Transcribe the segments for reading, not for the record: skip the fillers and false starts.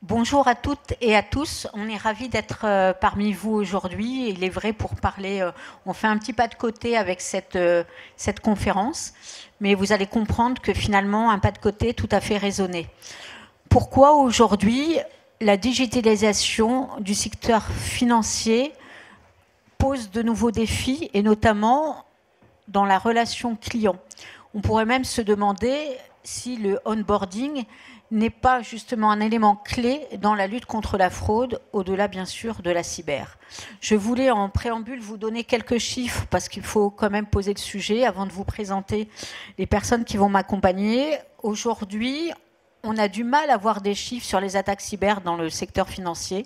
Bonjour à toutes et à tous. On est ravis d'être parmi vous aujourd'hui. Il est vrai pour parler, on fait un petit pas de côté avec cette conférence, mais vous allez comprendre que finalement, un pas de côté est tout à fait raisonné. Pourquoi aujourd'hui la digitalisation du secteur financier pose de nouveaux défis et notamment dans la relation client? On pourrait même se demander si le onboarding n'est pas justement un élément clé dans la lutte contre la fraude, au-delà bien sûr de la cyber. Je voulais en préambule vous donner quelques chiffres parce qu'il faut quand même poser le sujet avant de vous présenter les personnes qui vont m'accompagner. Aujourd'hui, on a du mal à voir des chiffres sur les attaques cyber dans le secteur financier,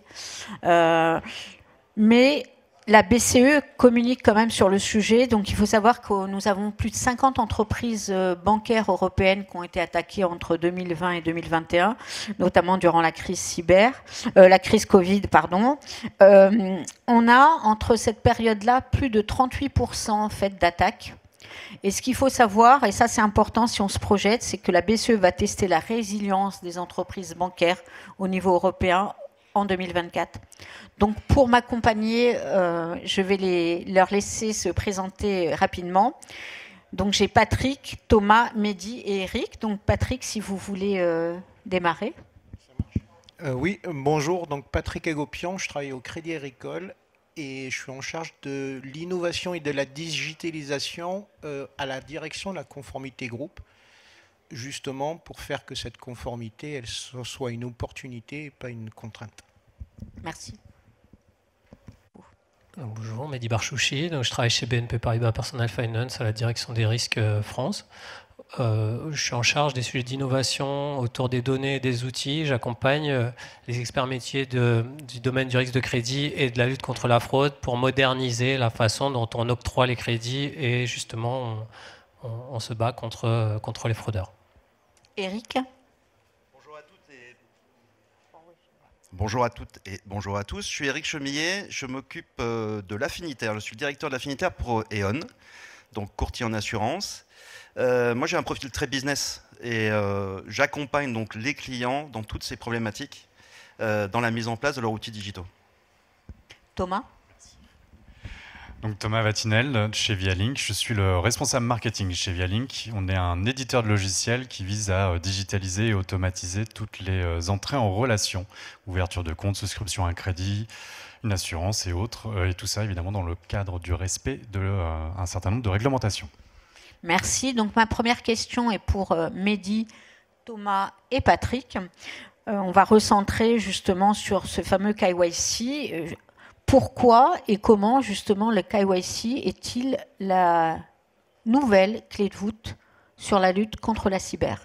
mais la BCE communique quand même sur le sujet. Donc il faut savoir que nous avons plus de 50 entreprises bancaires européennes qui ont été attaquées entre 2020 et 2021, notamment durant la crise la crise Covid, pardon. On a entre cette période-là plus de 38% en fait d'attaques. Et ce qu'il faut savoir, et ça c'est important si on se projette, c'est que la BCE va tester la résilience des entreprises bancaires au niveau européen en 2024. Donc pour m'accompagner, je vais leur laisser se présenter rapidement. Donc j'ai Patrick, Thomas, Mehdi et Eric. Donc Patrick, si vous voulez démarrer. Oui, bonjour, donc Patrick Agopian, je travaille au Crédit Agricole et je suis en charge de l'innovation et de la digitalisation à la direction de la conformité groupe, justement pour faire que cette conformité elle soit une opportunité et pas une contrainte. Merci. Bonjour, Mehdi Barchouchi, donc je travaille chez BNP Paribas Personal Finance à la direction des risques France. Je suis en charge des sujets d'innovation autour des données et des outils. J'accompagne les experts métiers du domaine du risque de crédit et de la lutte contre la fraude pour moderniser la façon dont on octroie les crédits et justement on se bat contre les fraudeurs. Eric. Bonjour à toutes et bonjour à tous. Je suis Éric Chemillet, je m'occupe de l'affinitaire. Je suis le directeur de l'affinitaire pour E.ON, donc courtier en assurance. Moi, j'ai un profil très business et j'accompagne donc les clients dans toutes ces problématiques dans la mise en place de leurs outils digitaux. Thomas. Donc Thomas Vatinel, chez Vialink. Je suis le responsable marketing chez Vialink. On est un éditeur de logiciels qui vise à digitaliser et automatiser toutes les entrées en relation, ouverture de compte, souscription à un crédit, une assurance et autres. Et tout ça, évidemment, dans le cadre du respect d'un certain nombre de réglementations. Merci. Donc ma première question est pour Mehdi, Thomas et Patrick. On va recentrer justement sur ce fameux KYC. Pourquoi et comment justement le KYC est-il la nouvelle clé de voûte sur la lutte contre la cyber?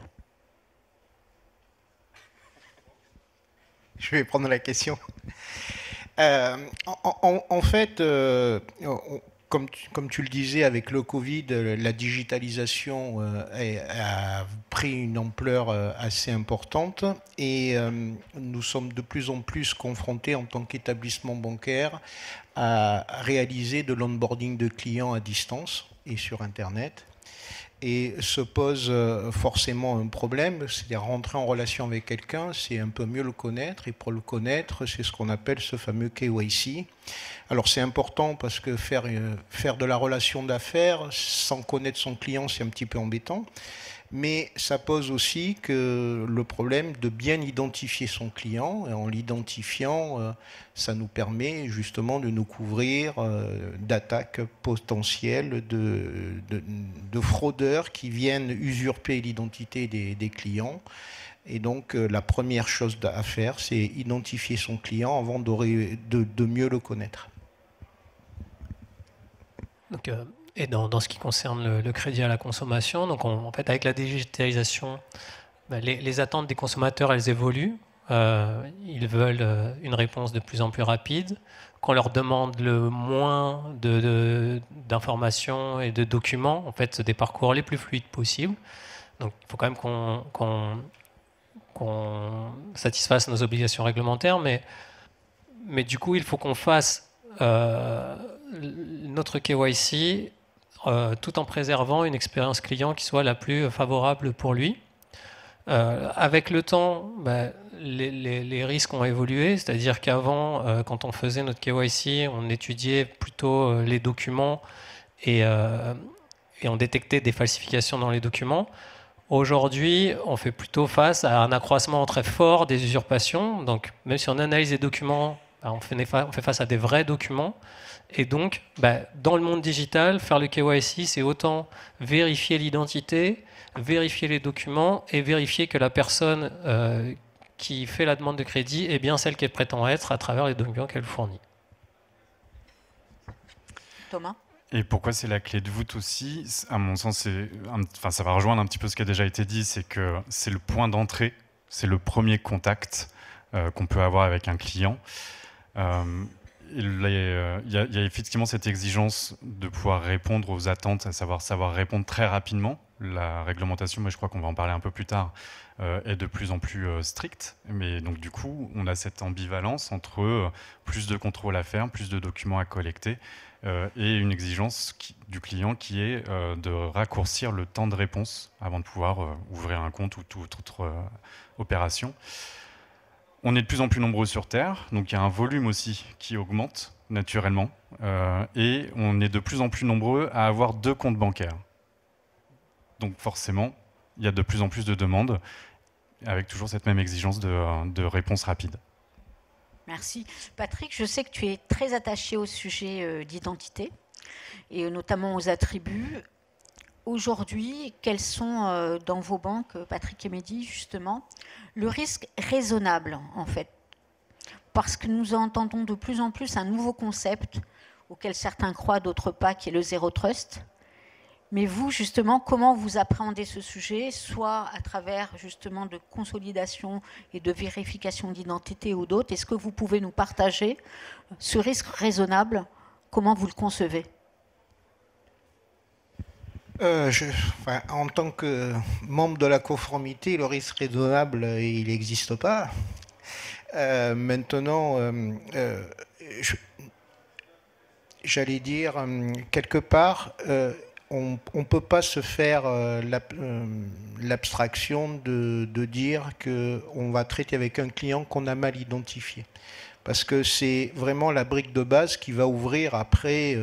Je vais prendre la question. En fait, comme tu le disais, avec le Covid, la digitalisation a pris une ampleur assez importante et nous sommes de plus en plus confrontés en tant qu'établissement bancaire à réaliser de l'onboarding de clients à distance et sur Internet. Et se pose forcément un problème, c'est-à-dire rentrer en relation avec quelqu'un, c'est un peu mieux le connaître, et pour le connaître, c'est ce qu'on appelle ce fameux KYC. Alors c'est important parce que faire de la relation d'affaires sans connaître son client, c'est un petit peu embêtant, mais ça pose aussi que le problème de bien identifier son client, et en l'identifiant, ça nous permet justement de nous couvrir d'attaques potentielles de fraudeurs qui viennent usurper l'identité des clients. Et donc la première chose à faire, c'est identifier son client avant de mieux le connaître. Donc, et dans ce qui concerne le crédit à la consommation, donc en fait, avec la digitalisation, les attentes des consommateurs, elles évoluent. Ils veulent une réponse de plus en plus rapide. Qu'on leur demande le moins d'informations et de documents, en fait, c'est des parcours les plus fluides possibles. Donc, il faut quand même qu'on satisfasse nos obligations réglementaires, mais du coup, il faut qu'on fasse notre KYC tout en préservant une expérience client qui soit la plus favorable pour lui. Avec le temps, les risques ont évolué, c'est-à-dire qu'avant, quand on faisait notre KYC, on étudiait plutôt les documents et on détectait des falsifications dans les documents. Aujourd'hui, on fait plutôt face à un accroissement très fort des usurpations. Donc, même si on analyse les documents, on fait face à des vrais documents. Et donc, dans le monde digital, faire le KYC, c'est autant vérifier l'identité, vérifier les documents et vérifier que la personne qui fait la demande de crédit est bien celle qu'elle prétend être à travers les documents qu'elle fournit. Thomas ? Et pourquoi c'est la clé de voûte aussi? À mon sens, ça va rejoindre un petit peu ce qui a déjà été dit, c'est que c'est le point d'entrée, c'est le premier contact qu'on peut avoir avec un client. Il y a effectivement cette exigence de pouvoir répondre aux attentes, à savoir répondre très rapidement. La réglementation, mais je crois qu'on va en parler un peu plus tard, est de plus en plus stricte. Mais donc du coup, on a cette ambivalence entre plus de contrôle à faire, plus de documents à collecter, et une exigence du client qui est de raccourcir le temps de réponse avant de pouvoir ouvrir un compte ou toute autre opération. On est de plus en plus nombreux sur Terre, donc il y a un volume aussi qui augmente naturellement, et on est de plus en plus nombreux à avoir 2 comptes bancaires. Donc forcément, il y a de plus en plus de demandes, avec toujours cette même exigence de réponse rapide. Merci. Patrick, je sais que tu es très attaché au sujet d'identité, et notamment aux attributs. Aujourd'hui, quels sont dans vos banques, Patrick et Mehdi, justement, le risque raisonnable, en fait? Parce que nous entendons de plus en plus un nouveau concept, auquel certains croient, d'autres pas, qui est le zéro trust. Mais vous, justement, comment vous appréhendez ce sujet, soit à travers, justement, de consolidation et de vérification d'identité ou d'autres? Est-ce que vous pouvez nous partager ce risque raisonnable? Comment vous le concevez? En tant que membre de la conformité, le risque raisonnable, il n'existe pas. Maintenant, j'allais dire, quelque part, on ne peut pas se faire l'abstraction de dire qu'on va traiter avec un client qu'on a mal identifié. Parce que c'est vraiment la brique de base qui va ouvrir après,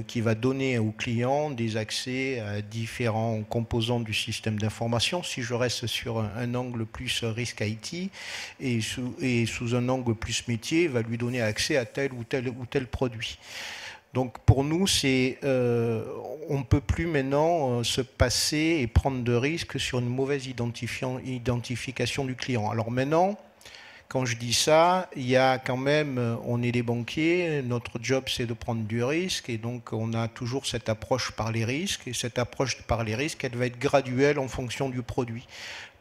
qui va donner au client des accès à différents composants du système d'information. Si je reste sur un angle plus risque IT et sous un angle plus métier, va lui donner accès à tel ou tel produit. Donc pour nous, on ne peut plus maintenant se passer et prendre de risques sur une mauvaise identification du client. Alors maintenant, quand je dis ça, il y a quand même, on est des banquiers, notre job c'est de prendre du risque et donc on a toujours cette approche par les risques et cette approche par les risques, elle va être graduelle en fonction du produit.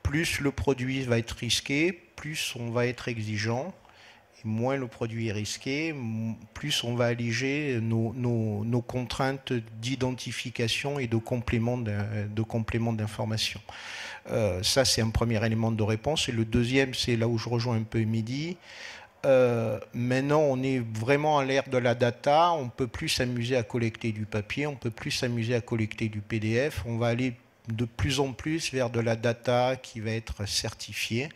Plus le produit va être risqué, plus on va être exigeant. Moins le produit est risqué, plus on va alléger nos contraintes d'identification et de complément d'information. Ça, c'est un premier élément de réponse. Et le deuxième, c'est là où je rejoins un peu Mehdi. Maintenant, on est vraiment à l'ère de la data. On ne peut plus s'amuser à collecter du papier, on ne peut plus s'amuser à collecter du PDF. On va aller de plus en plus vers de la data qui va être certifiée.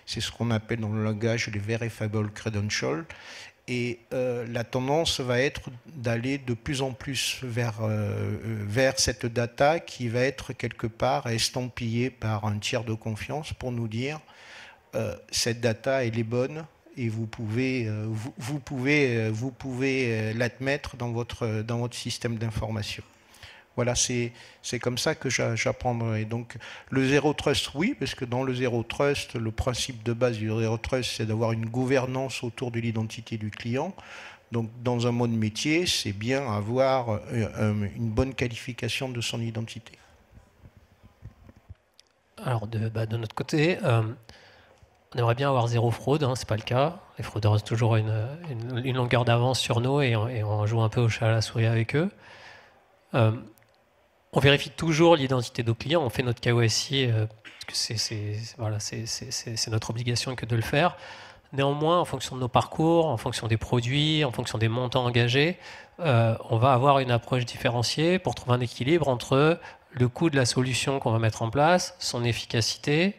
C'est ce qu'on appelle dans le langage les verifiable credentials. Et la tendance va être d'aller de plus en plus vers cette data qui va être quelque part estampillée par un tiers de confiance pour nous dire cette data elle est bonne et vous pouvez l'admettre dans votre système d'information. Voilà, c'est comme ça que j'apprendrai. Donc le Zero Trust, oui, parce que dans le Zero Trust, le principe de base du Zero Trust, c'est d'avoir une gouvernance autour de l'identité du client. Donc dans un mode métier, c'est bien avoir une bonne qualification de son identité. Alors de notre côté, on aimerait bien avoir zéro fraude, hein, c'est pas le cas. Les fraudeurs ont toujours une longueur d'avance sur nous et on joue un peu au chat à la souris avec eux. On vérifie toujours l'identité de nos clients, on fait notre KYC, parce que c'est notre obligation que de le faire. Néanmoins, en fonction de nos parcours, en fonction des produits, en fonction des montants engagés, on va avoir une approche différenciée pour trouver un équilibre entre le coût de la solution qu'on va mettre en place, son efficacité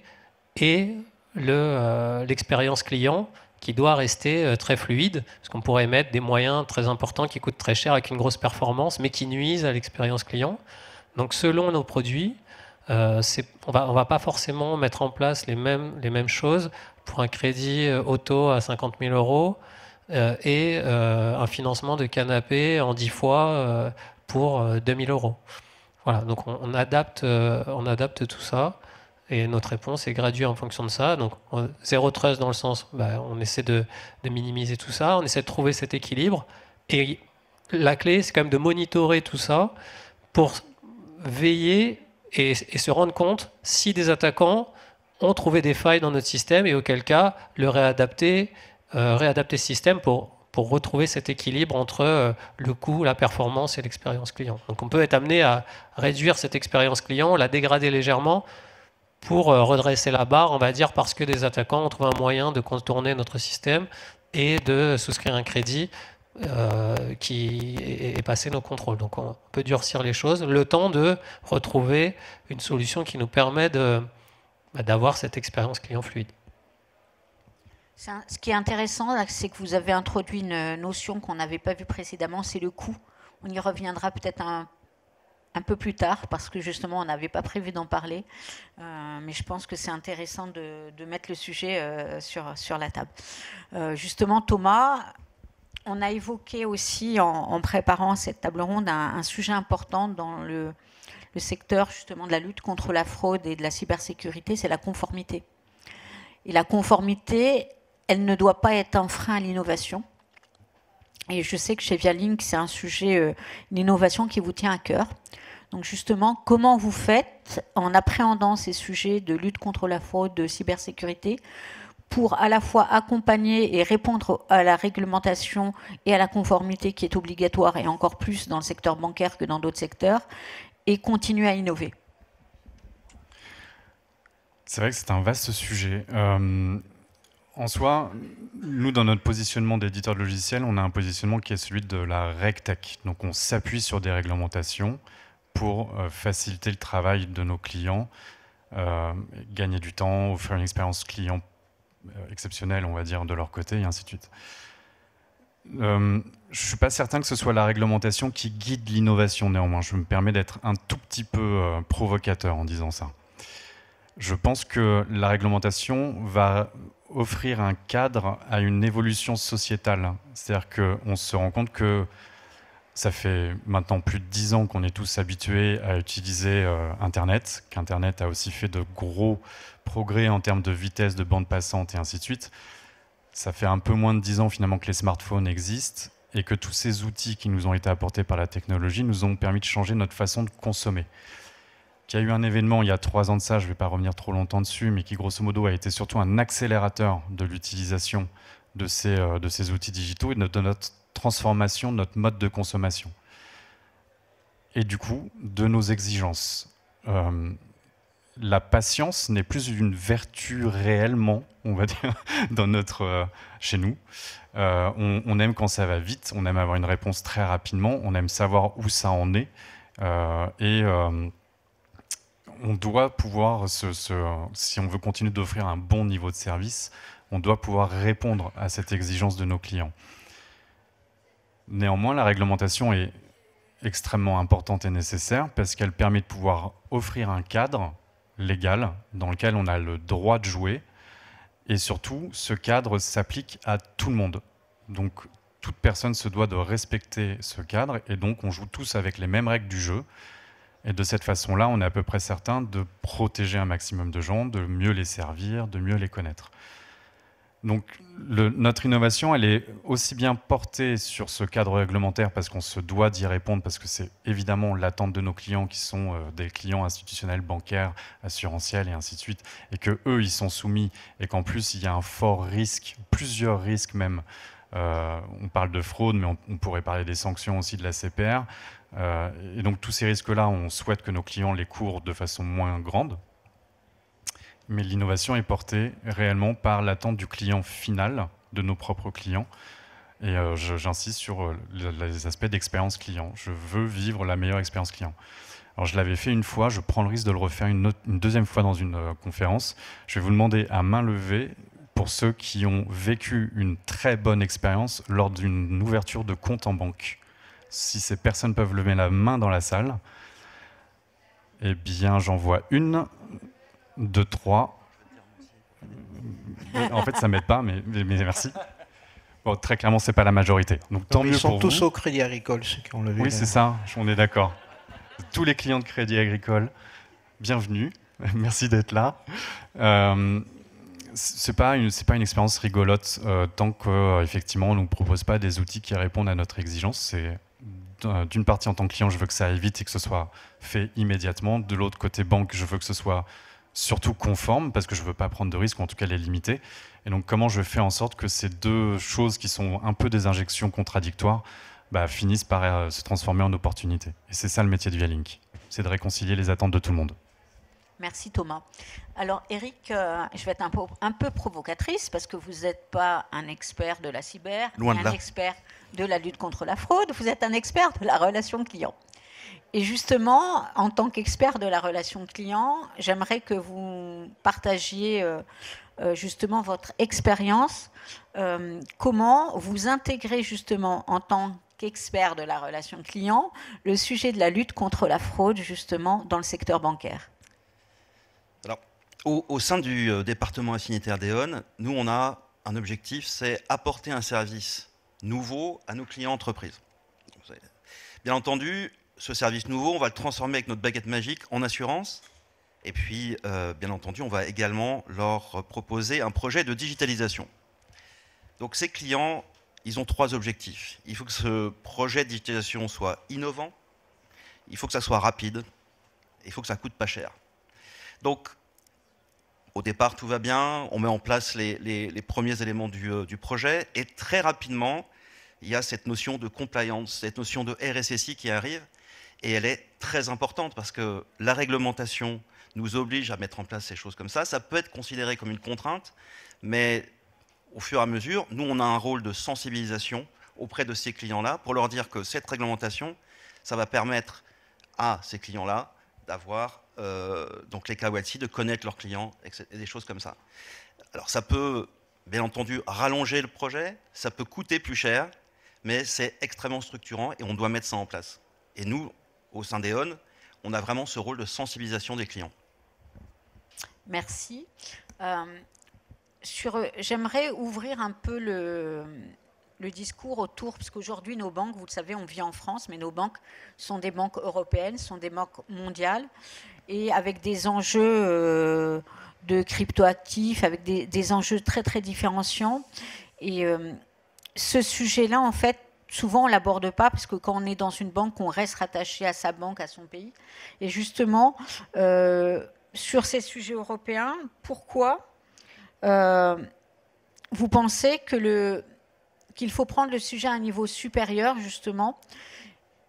et l'expérience client qui doit rester très fluide, parce qu'on pourrait mettre des moyens très importants qui coûtent très cher avec une grosse performance, mais qui nuisent à l'expérience client. Donc selon nos produits, on va pas forcément mettre en place les mêmes choses pour un crédit auto à 50 000 euros et un financement de canapé en 10 fois pour 2 000 euros. Voilà, donc on adapte tout ça. Et notre réponse est graduée en fonction de ça. Donc, zéro trust dans le sens, on essaie de minimiser tout ça, on essaie de trouver cet équilibre. Et la clé, c'est quand même de monitorer tout ça pour veiller et se rendre compte si des attaquants ont trouvé des failles dans notre système et auquel cas, le réadapter ce système pour retrouver cet équilibre entre le coût, la performance et l'expérience client. Donc, on peut être amené à réduire cette expérience client, la dégrader légèrement, pour redresser la barre, on va dire, parce que des attaquants ont trouvé un moyen de contourner notre système et de souscrire un crédit qui est passé nos contrôles. Donc on peut durcir les choses, le temps de retrouver une solution qui nous permet d'avoir cette expérience client fluide. Ce qui est intéressant, c'est que vous avez introduit une notion qu'on n'avait pas vue précédemment, c'est le coût. On y reviendra peut-être un peu plus tard, parce que justement, on n'avait pas prévu d'en parler. Mais je pense que c'est intéressant de mettre le sujet sur la table. Justement, Thomas, on a évoqué aussi, en préparant cette table ronde, un sujet important dans le secteur justement de la lutte contre la fraude et de la cybersécurité, c'est la conformité. Et la conformité, elle ne doit pas être un frein à l'innovation. Et je sais que chez Vialink, c'est un sujet, une innovation qui vous tient à cœur. Donc justement, comment vous faites en appréhendant ces sujets de lutte contre la fraude, de cybersécurité, pour à la fois accompagner et répondre à la réglementation et à la conformité qui est obligatoire, et encore plus dans le secteur bancaire que dans d'autres secteurs, et continuer à innover? C'est vrai que c'est un vaste sujet. En soi, nous, dans notre positionnement d'éditeur de logiciels, on a un positionnement qui est celui de la RegTech. Donc on s'appuie sur des réglementations pour faciliter le travail de nos clients, gagner du temps, offrir une expérience client exceptionnelle, on va dire, de leur côté, et ainsi de suite. Je ne suis pas certain que ce soit la réglementation qui guide l'innovation, néanmoins. Je me permets d'être un tout petit peu provocateur en disant ça. Je pense que la réglementation va offrir un cadre à une évolution sociétale. C'est-à-dire qu'on se rend compte que ça fait maintenant plus de 10 ans qu'on est tous habitués à utiliser Internet, qu'Internet a aussi fait de gros progrès en termes de vitesse, de bande passante et ainsi de suite. Ça fait un peu moins de 10 ans finalement que les smartphones existent et que tous ces outils qui nous ont été apportés par la technologie nous ont permis de changer notre façon de consommer. Il y a eu un événement il y a 3 ans de ça, je ne vais pas revenir trop longtemps dessus, mais qui grosso modo a été surtout un accélérateur de l'utilisation de ces outils digitaux et de notre transformation de notre mode de consommation. Et du coup, de nos exigences. La patience n'est plus une vertu réellement, on va dire, chez nous. On aime quand ça va vite, on aime avoir une réponse très rapidement, on aime savoir où ça en est. On doit pouvoir, si on veut continuer d'offrir un bon niveau de service, on doit pouvoir répondre à cette exigence de nos clients. Néanmoins, la réglementation est extrêmement importante et nécessaire parce qu'elle permet de pouvoir offrir un cadre légal dans lequel on a le droit de jouer et surtout, ce cadre s'applique à tout le monde. Donc, toute personne se doit de respecter ce cadre et donc on joue tous avec les mêmes règles du jeu. Et de cette façon-là, on est à peu près certain de protéger un maximum de gens, de mieux les servir, de mieux les connaître. Donc notre innovation, elle est aussi bien portée sur ce cadre réglementaire parce qu'on se doit d'y répondre, parce que c'est évidemment l'attente de nos clients qui sont des clients institutionnels, bancaires, assurantiels et ainsi de suite, et qu'eux, ils sont soumis, et qu'en plus, il y a un fort risque, plusieurs risques même. On parle de fraude, mais on pourrait parler des sanctions aussi de la CPR. Et donc tous ces risques-là, on souhaite que nos clients les courent de façon moins grande. Mais l'innovation est portée réellement par l'attente du client final, de nos propres clients. Et j'insiste sur les aspects d'expérience client. Je veux vivre la meilleure expérience client. Alors je l'avais fait une fois, je prends le risque de le refaire une deuxième fois dans une conférence. Je vais vous demander à main levée, pour ceux qui ont vécu une très bonne expérience lors d'une ouverture de compte en banque. Si ces personnes peuvent lever la main dans la salle, eh bien j'en vois 1, 2, 3. En fait ça m'aide pas, mais merci. Bon, très clairement c'est pas la majorité. Donc tant mieux pour vous. Ils sont tous au Crédit Agricole, ceux qui ont levé. Oui, c'est ça, on est d'accord. Tous les clients de Crédit Agricole, bienvenue, merci d'être là. C'est pas une expérience rigolote tant qu'effectivement on ne nous propose pas des outils qui répondent à notre exigence. C'est d'une partie en tant que client, je veux que ça aille vite et que ce soit fait immédiatement. De l'autre côté banque, je veux que ce soit surtout conforme parce que je ne veux pas prendre de risques ou en tout cas les limiter. Et donc comment je fais en sorte que ces deux choses qui sont un peu des injections contradictoires finissent par se transformer en opportunités. Et c'est ça le métier de Vialink, c'est de réconcilier les attentes de tout le monde. Merci Thomas. Alors Eric, je vais être un peu provocatrice parce que vous n'êtes pas un expert de la cyber, un expert de la lutte contre la fraude, vous êtes un expert de la relation client. Et justement, en tant qu'expert de la relation client, j'aimerais que vous partagiez justement votre expérience, comment vous intégrez justement en tant qu'expert de la relation client le sujet de la lutte contre la fraude justement dans le secteur bancaire. Alors, au sein du département affinitaire d'E.ON, nous on a un objectif, c'est apporter un service nouveau à nos clients entreprises. Bien entendu, ce service nouveau, on va le transformer avec notre baguette magique en assurance. Et puis, bien entendu, on va également leur proposer un projet de digitalisation. Donc ces clients, ils ont 3 objectifs. Il faut que ce projet de digitalisation soit innovant, il faut que ça soit rapide, et il faut que ça ne coûte pas cher. Donc, au départ, tout va bien, on met en place les premiers éléments du projet, et très rapidement, il y a cette notion de compliance, cette notion de RSSI qui arrive, et elle est très importante parce que la réglementation nous oblige à mettre en place ces choses comme ça. Ça peut être considéré comme une contrainte, mais au fur et à mesure, nous, on a un rôle de sensibilisation auprès de ces clients-là pour leur dire que cette réglementation, ça va permettre à ces clients-là d'avoir donc les KYC, de connaître leurs clients et des choses comme ça. Alors ça peut, bien entendu, rallonger le projet, ça peut coûter plus cher, mais c'est extrêmement structurant et on doit mettre ça en place. Et nous, au sein d'E.ON, on a vraiment ce rôle de sensibilisation des clients. Merci. J'aimerais ouvrir un peu le discours autour, parce qu'aujourd'hui, nos banques, vous le savez, on vit en France, mais nos banques sont des banques européennes, sont des banques mondiales, et avec des enjeux de cryptoactifs, avec des enjeux très, très différenciants. Et ce sujet-là, en fait, souvent, on ne l'aborde pas, parce que quand on est dans une banque, on reste rattaché à sa banque, à son pays. Et justement, sur ces sujets européens, pourquoi vous pensez qu'il faut prendre le sujet à un niveau supérieur, justement,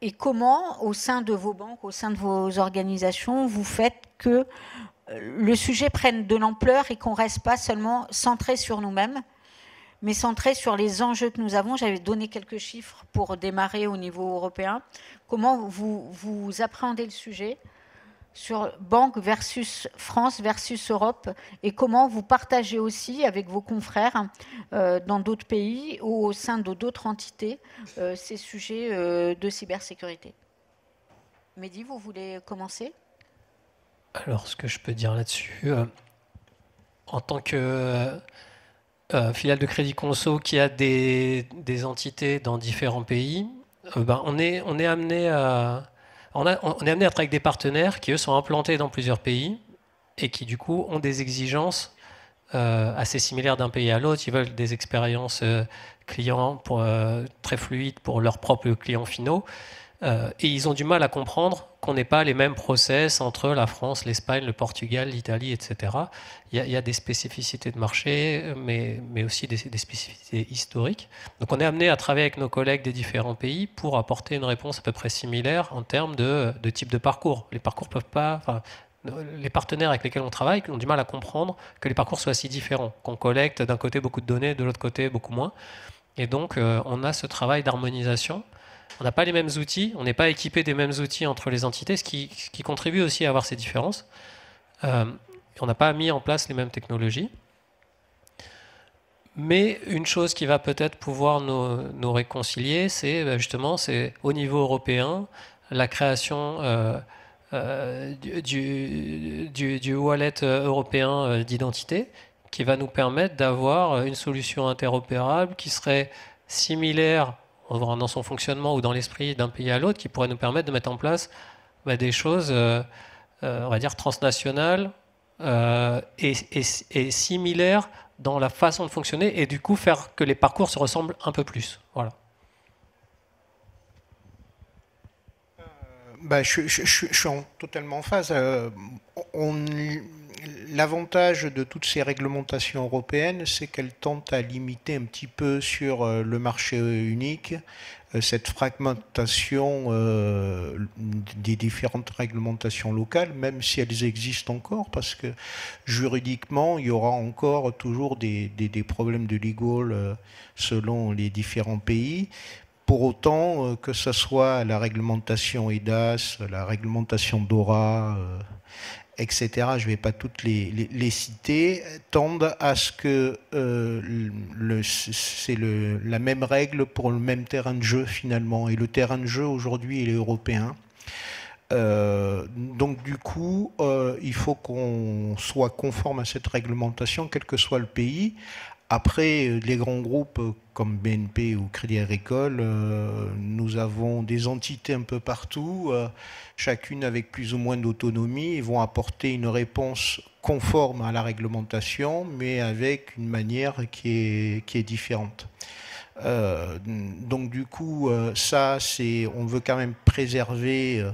et comment, au sein de vos banques, au sein de vos organisations, vous faites que le sujet prenne de l'ampleur et qu'on ne reste pas seulement centré sur nous-mêmes, mais centré sur les enjeux que nous avons. J'avais donné quelques chiffres pour démarrer au niveau européen. Comment vous appréhendez le sujet sur banque versus France versus Europe, et comment vous partagez aussi avec vos confrères dans d'autres pays ou au sein de d'autres entités ces sujets de cybersécurité. Mehdi, vous voulez commencer ? Alors, ce que je peux dire là-dessus, en tant que filiale de Crédit Conso qui a des entités dans différents pays, on est amené à... On est amené à travailler avec des partenaires qui, eux, sont implantés dans plusieurs pays et qui, du coup, ont des exigences assez similaires d'un pays à l'autre. Ils veulent des expériences clients très fluides pour leurs propres clients finaux. Et ils ont du mal à comprendre qu'on n'ait pas les mêmes process entre la France, l'Espagne, le Portugal, l'Italie, etc. Il y a des spécificités de marché, mais aussi des spécificités historiques. Donc on est amené à travailler avec nos collègues des différents pays pour apporter une réponse à peu près similaire en termes de type de parcours. Les parcours peuvent pas... Les partenaires avec lesquels on travaille ont du mal à comprendre que les parcours soient si différents, qu'on collecte d'un côté beaucoup de données, de l'autre côté beaucoup moins. Et donc on a ce travail d'harmonisation On n'a pas les mêmes outils, on n'est pas équipé des mêmes outils entre les entités, ce qui contribue aussi à avoir ces différences. On n'a pas mis en place les mêmes technologies. Mais une chose qui va peut-être pouvoir nous réconcilier, c'est justement au niveau européen, la création du wallet européen d'identité, qui va nous permettre d'avoir une solution interopérable qui serait similaire dans son fonctionnement ou dans l'esprit d'un pays à l'autre, qui pourrait nous permettre de mettre en place des choses, on va dire, transnationales et similaires dans la façon de fonctionner, et du coup faire que les parcours se ressemblent un peu plus. Voilà. Je suis totalement en phase. L'avantage de toutes ces réglementations européennes, c'est qu'elles tentent à limiter un petit peu sur le marché unique cette fragmentation des différentes réglementations locales, même si elles existent encore, parce que juridiquement, il y aura encore toujours des problèmes de legal selon les différents pays. Pour autant, que ce soit la réglementation EDAS, la réglementation DORA, etc., je ne vais pas toutes les citer, tendent à ce que c'est la même règle pour le même terrain de jeu finalement. Et le terrain de jeu aujourd'hui, il est européen. Donc du coup, il faut qu'on soit conforme à cette réglementation, quel que soit le pays. Après, les grands groupes comme BNP ou Crédit Agricole, nous avons des entités un peu partout, chacune avec plus ou moins d'autonomie, ils vont apporter une réponse conforme à la réglementation, mais avec une manière qui est différente. Donc du coup, on veut quand même préserver.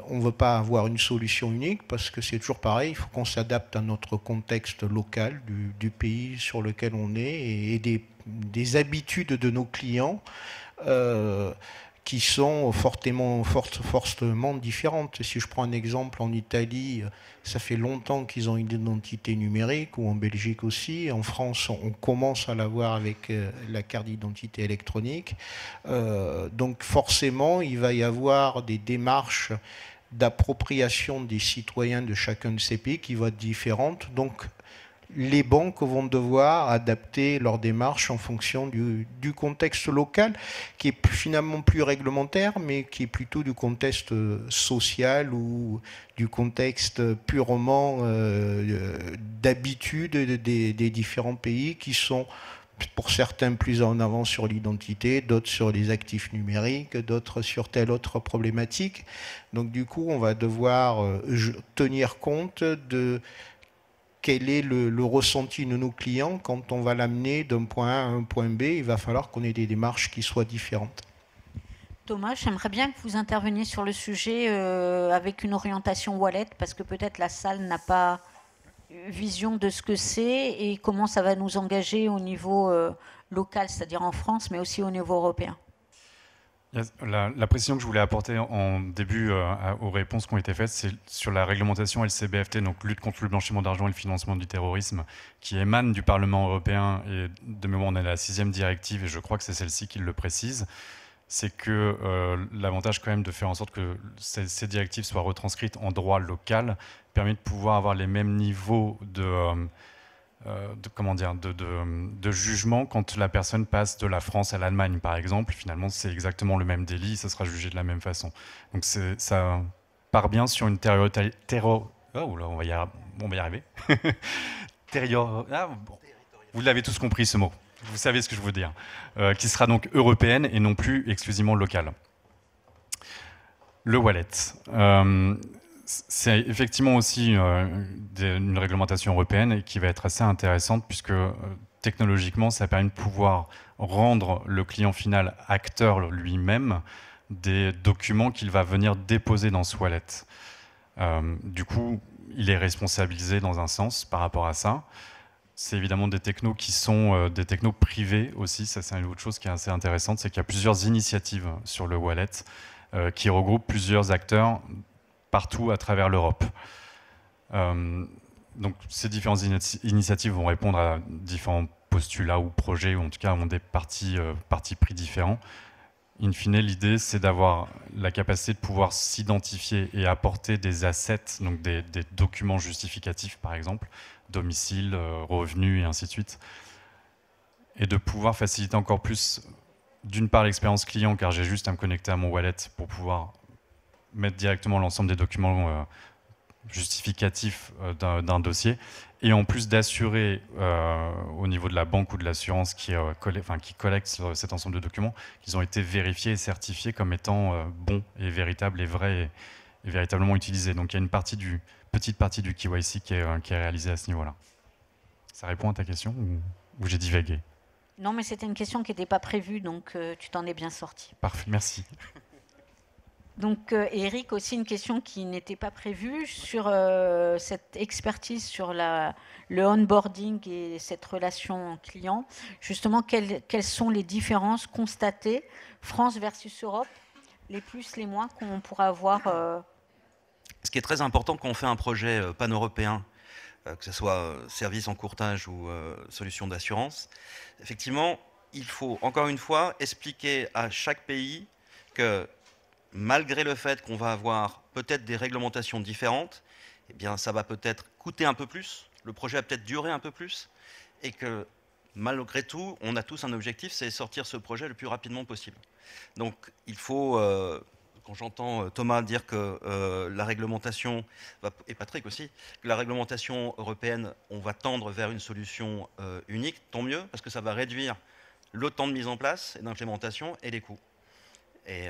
On ne veut pas avoir une solution unique parce que c'est toujours pareil, il faut qu'on s'adapte à notre contexte local du pays sur lequel on est et des habitudes de nos clients qui sont fortement différentes. Si je prends un exemple, en Italie, ça fait longtemps qu'ils ont une identité numérique, ou en Belgique aussi. En France, on commence à l'avoir avec la carte d'identité électronique. Donc forcément, il va y avoir des démarches d'appropriation des citoyens de chacun de ces pays qui vont être différentes. Donc les banques vont devoir adapter leur démarche en fonction du contexte local, qui est finalement plus réglementaire, mais qui est plutôt du contexte social ou du contexte purement d'habitude des différents pays qui sont, pour certains, plus en avance sur l'identité, d'autres sur les actifs numériques, d'autres sur telle autre problématique. Donc du coup, on va devoir tenir compte de quel est le ressenti de nos clients quand on va l'amener d'un point A à un point B. Il va falloir qu'on ait des démarches qui soient différentes. Thomas, j'aimerais bien que vous interveniez sur le sujet avec une orientation wallet, parce que peut-être la salle n'a pas vision de ce que c'est et comment ça va nous engager au niveau local, c'est-à-dire en France, mais aussi au niveau européen. La précision que je voulais apporter en début aux réponses qui ont été faites, c'est sur la réglementation LCBFT, donc lutte contre le blanchiment d'argent et le financement du terrorisme, qui émane du Parlement européen, et de mémoire on est à la 6e directive, et je crois que c'est celle-ci qui le précise. C'est que l'avantage quand même de faire en sorte que ces directives soient retranscrites en droit local permet de pouvoir avoir les mêmes niveaux de jugement quand la personne passe de la France à l'Allemagne, par exemple. Finalement, c'est exactement le même délit, ça sera jugé de la même façon. Donc ça part bien sur une on va y arriver. Vous l'avez tous compris, ce mot. Vous savez ce que je veux dire. Qui sera donc européenne et non plus exclusivement locale. Le wallet. C'est effectivement aussi une réglementation européenne qui va être assez intéressante puisque technologiquement, ça permet de pouvoir rendre le client final acteur lui-même des documents qu'il va venir déposer dans ce wallet. Du coup, il est responsabilisé dans un sens par rapport à ça. C'est évidemment des technos qui sont des technos privés aussi. Ça, c'est une autre chose qui est assez intéressante, c'est qu'il y a plusieurs initiatives sur le wallet qui regroupent plusieurs acteurs partout à travers l'Europe. Donc ces différentes initiatives vont répondre à différents postulats ou projets, ou en tout cas ont des partis pris différents. In fine, l'idée, c'est d'avoir la capacité de pouvoir s'identifier et apporter des assets, donc des documents justificatifs, par exemple, domicile, revenus, et ainsi de suite, et de pouvoir faciliter encore plus, d'une part, l'expérience client, car j'ai juste à me connecter à mon wallet pour pouvoir mettre directement l'ensemble des documents justificatifs d'un dossier, et en plus d'assurer au niveau de la banque ou de l'assurance qui collecte cet ensemble de documents qu'ils ont été vérifiés et certifiés comme étant bons et véritables et vrais et véritablement utilisés. Donc il y a une petite partie du KYC qui est réalisée à ce niveau-là. Ça répond à ta question ou j'ai divagué? Non, mais c'était une question qui n'était pas prévue, donc tu t'en es bien sorti. Parfait, merci. Donc, Eric, aussi une question qui n'était pas prévue sur cette expertise sur le onboarding et cette relation client. Justement, quelles sont les différences constatées, France versus Europe, les plus, les moins qu'on pourra avoir Ce qui est très important quand on fait un projet pan-européen, que ce soit service en courtage ou solution d'assurance, effectivement, il faut encore une fois expliquer à chaque pays que malgré le fait qu'on va avoir peut-être des réglementations différentes, eh bien, ça va peut-être coûter un peu plus, le projet va peut-être durer un peu plus, et que malgré tout, on a tous un objectif, c'est sortir ce projet le plus rapidement possible. Donc, il faut, quand j'entends Thomas dire que la réglementation, et Patrick aussi, que la réglementation européenne, on va tendre vers une solution unique, tant mieux, parce que ça va réduire le temps de mise en place et d'implémentation et les coûts. Et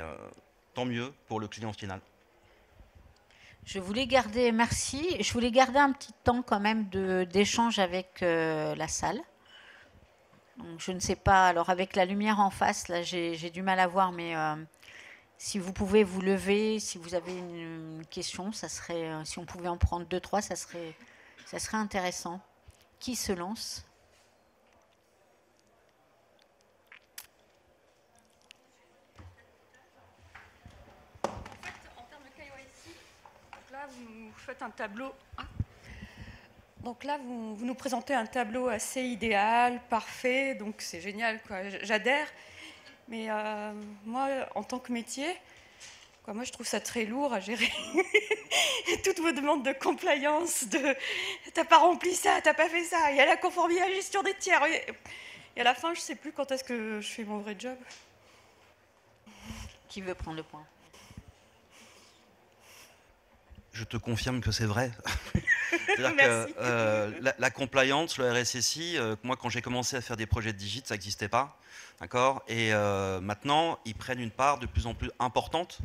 tant mieux pour le client final. Je voulais garder, merci, je voulais garder un petit temps quand même d'échange avec la salle. Donc, je ne sais pas, alors avec la lumière en face, là j'ai du mal à voir, mais si vous pouvez vous lever, si vous avez une question, ça serait, si on pouvait en prendre 2-3, ça serait intéressant. Qui se lance ? Vous faites un tableau. Donc là, vous nous présentez un tableau assez idéal, parfait, donc c'est génial, quoi. J'adhère. Mais moi, en tant que métier, moi je trouve ça très lourd à gérer. Toutes vos demandes de compliance, t'as pas rempli ça, t'as pas fait ça, il y a la conformité à la gestion des tiers. Et à la fin, je sais plus quand est-ce que je fais mon vrai job. Qui veut prendre le point ? Je te confirme que c'est vrai. C'est-à-dire que la compliance, le RSSI, moi quand j'ai commencé à faire des projets de digit, ça n'existait pas. D'accord ? Et maintenant, ils prennent une part de plus en plus importante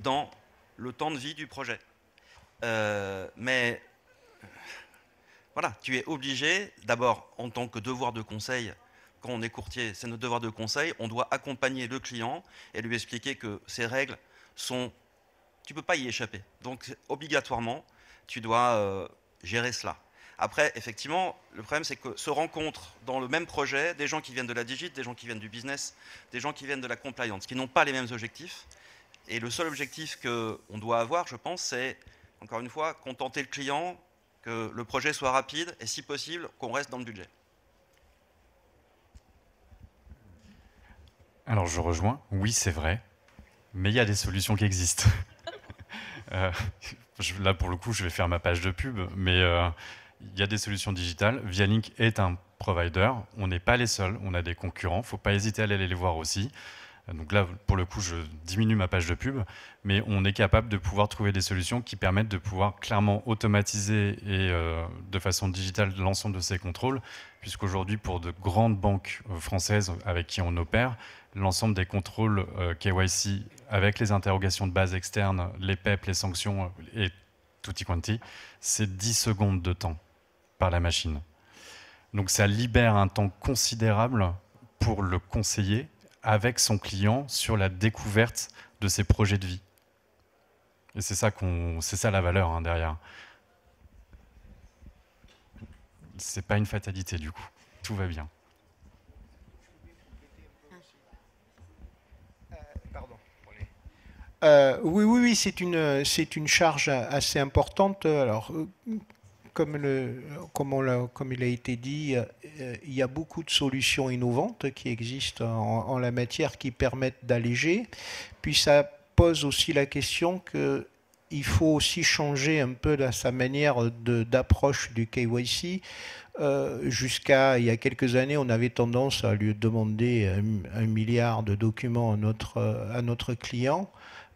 dans le temps de vie du projet. Mais voilà, tu es obligé, d'abord en tant que devoir de conseil, quand on est courtier, c'est notre devoir de conseil, on doit accompagner le client et lui expliquer que ces règles sont... Tu ne peux pas y échapper. Donc, obligatoirement, tu dois gérer cela. Après, effectivement, le problème, c'est que se rencontrent dans le même projet des gens qui viennent de la digit, des gens qui viennent du business, des gens qui viennent de la compliance, qui n'ont pas les mêmes objectifs. Et le seul objectif qu'on doit avoir, je pense, c'est, encore une fois, contenter le client, que le projet soit rapide et, si possible, qu'on reste dans le budget. Alors, je rejoins. Oui, c'est vrai. Mais il y a des solutions qui existent. Là, pour le coup, je vais faire ma page de pub, mais il y a des solutions digitales. Vialink est un provider. On n'est pas les seuls. On a des concurrents. Il ne faut pas hésiter à aller les voir aussi. Donc là, pour le coup, je diminue ma page de pub, mais on est capable de pouvoir trouver des solutions qui permettent de pouvoir clairement automatiser et de façon digitale l'ensemble de ces contrôles, puisqu'aujourd'hui, pour de grandes banques françaises avec qui on opère, l'ensemble des contrôles KYC avec les interrogations de base externes, les PEP, les sanctions et tutti quanti, c'est 10 secondes de temps par la machine. Donc ça libère un temps considérable pour le conseiller avec son client sur la découverte de ses projets de vie. Et c'est ça la valeur derrière. C'est pas une fatalité du coup. Tout va bien. Oui, c'est une charge assez importante. Alors, comme il a été dit, il y a beaucoup de solutions innovantes qui existent en la matière qui permettent d'alléger. Puis ça pose aussi la question qu'il faut aussi changer un peu sa manière d'approche du KYC. Jusqu'à il y a quelques années, on avait tendance à lui demander 1 milliard de documents à notre client.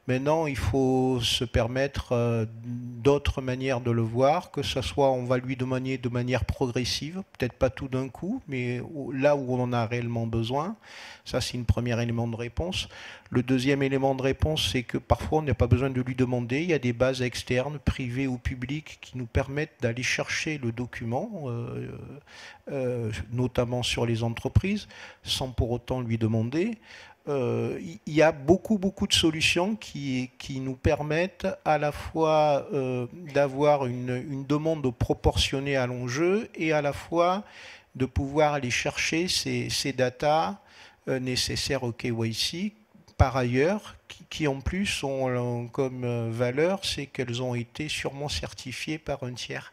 Maintenant, il faut se permettre d'autres manières de le voir, que ce soit on va lui demander de manière progressive, peut-être pas tout d'un coup, mais là où on en a réellement besoin. Ça, c'est un premier élément de réponse. Le deuxième élément de réponse, c'est que parfois, on n'a pas besoin de lui demander. Il y a des bases externes, privées ou publiques, qui nous permettent d'aller chercher le document, notamment sur les entreprises, sans pour autant lui demander. Il y a beaucoup de solutions qui nous permettent à la fois d'avoir une demande proportionnée à l'enjeu et à la fois de pouvoir aller chercher ces datas nécessaires au KYC. Par ailleurs, qui en plus ont comme valeur, c'est qu'elles ont été sûrement certifiées par un tiers.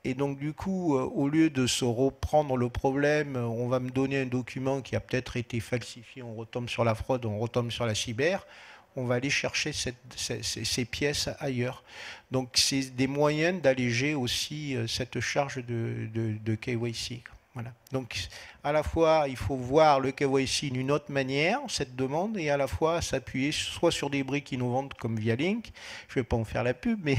Et donc du coup, au lieu de se reprendre le problème, on va me donner un document qui a peut-être été falsifié, on retombe sur la fraude, on retombe sur la cyber, on va aller chercher ces pièces ailleurs. Donc c'est des moyens d'alléger aussi cette charge de KYC. Voilà. Donc à la fois, il faut voir le KYC d'une autre manière, cette demande, et à la fois s'appuyer soit sur des briques innovantes comme Vialink, je ne vais pas en faire la pub, mais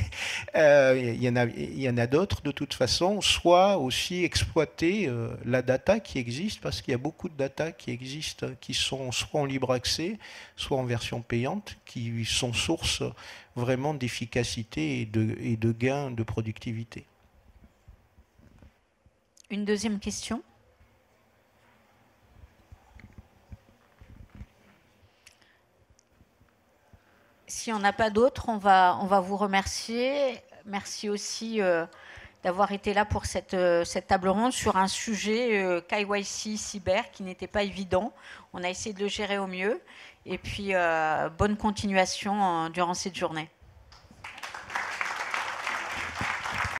il y en a d'autres de toute façon, soit aussi exploiter la data qui existe, parce qu'il y a beaucoup de data qui existent, qui sont soit en libre accès, soit en version payante, qui sont source vraiment d'efficacité et de gains de productivité. Une deuxième question. Si on n'a pas d'autres, on va vous remercier. Merci aussi d'avoir été là pour cette table ronde sur un sujet KYC cyber qui n'était pas évident. On a essayé de le gérer au mieux. Et puis, bonne continuation durant cette journée.